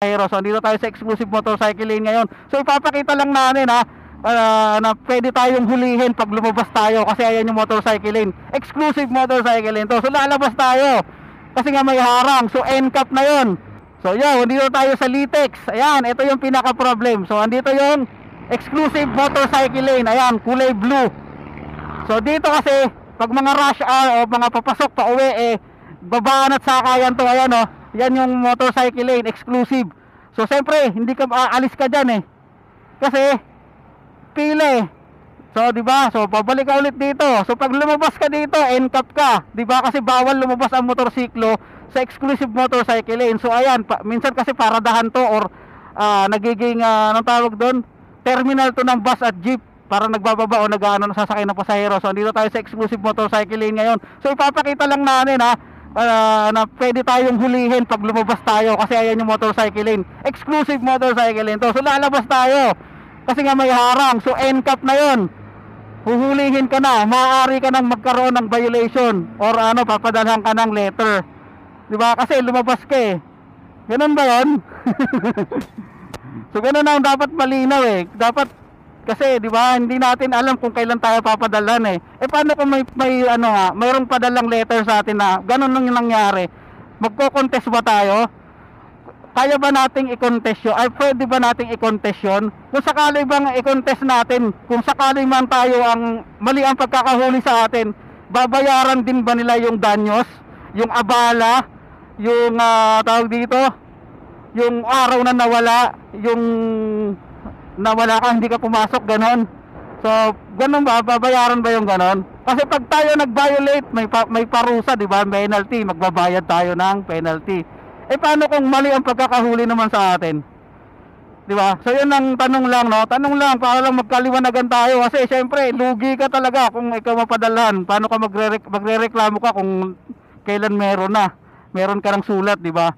Hero. So dito tayo sa exclusive motorcycle lane ngayon. So ipapakita lang natin na pwede tayong hulihin pag lumabas tayo kasi ayan yung motorcycle lane. Exclusive motorcycle lane to. So lalabas tayo kasi nga may harang. So NCAP na yon. So yun, dito tayo sa Litex. Ayan, ito yung pinaka problem. So andito yung exclusive motorcycle lane. Ayan, kulay blue. So dito kasi pag mga rush hour o mga papasok pa uwi, babaan at sakayan to. Ayan yan yung motorcycle lane exclusive. So siyempre hindi ka aalis ka dyan kasi pila So di ba? So babalik ka ulit dito. So pag lumabas ka dito, NCAP ka, di ba? Kasi bawal lumabas ang motorsiklo sa exclusive motorcycle lane. So ayan, minsan kasi paradahan to or nagiging anong tawag doon? Terminal to ng bus at jeep para nagbababa o nag-ano sasakay ng pasahero. So andito tayo sa exclusive motorcycle lane ngayon. So ipapakita lang natin na pwede tayong hulihin pag lumabas tayo kasi ayan yung motorcycle lane. Exclusive motorcycle lane to. So lalabas tayo kasi nga may harang. So NCAP na yon. Huhulihin ka na. Maaari ka nang magkaroon ng violation or papadalhan ka ng letter. Diba? Kasi lumabas ka Ganun ba yon? So ganun ang dapat malinaw Dapat kasi 'di ba, hindi natin alam kung kailan tayo papadalhan paano kung mayroong padalang letter sa atin na ganun lang yung nangyari? Magko-contest ba tayo? Kaya ba nating i-contest yun? Ay pwede ba nating i-contest yun? Kung sakali bang i-contest natin, kung sakali man tayo ang mali ang pagkakahuli sa atin, babayaran din ba nila yung danyos, yung abala, yung tawag dito, yung araw na nawala, yung nawala ka, hindi ka pumasok, ganon. So, ganon ba? Babayaran ba yung ganon? Kasi pag tayo nag-violate, may parusa, di ba? Penalty, magbabayad tayo ng penalty. Paano kung mali ang pagkakahuli naman sa atin? Di ba? So, yun ang tanong lang, no? Tanong lang, para lang magkaliwanagan tayo. Kasi, syempre, lugi ka talaga kung ikaw mapadalhan. Paano ka magre-reklamo ka kung kailan meron na? Meron ka ng sulat, di ba?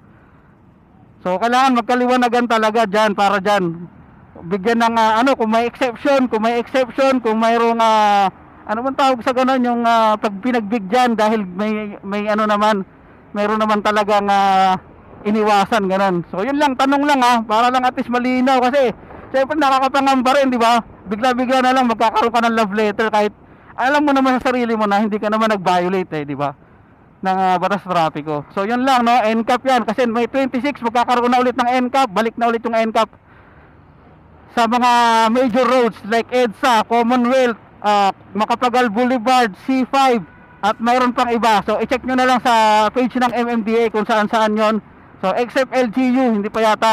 So, kailangan magkaliwanagan talaga dyan, para dyan. Bigyan ng kung may exception, kung mayroong ano man tawag sa ganun, yung pag pinagbigyan dahil may naman, mayroon naman talagang iniwasan ganun. So yun lang, tanong lang para lang at least malinaw kasi syempre nakakapangamba rin, di ba? Bigla-bigla na lang magkakaroon ka ng love letter kahit alam mo naman sa sarili mo na hindi ka naman nag-violate di ba? Ng batas trapiko. So yun lang, no? NCAP yan kasi may 26 magkakaroon na ulit ng NCAP, balik na ulit yung NCAP sa mga major roads like EDSA, Commonwealth, Macapagal Boulevard, C5 at mayroon pang iba. So i-check nyo na lang sa page ng MMDA kung saan yon. So except LGU hindi pa yata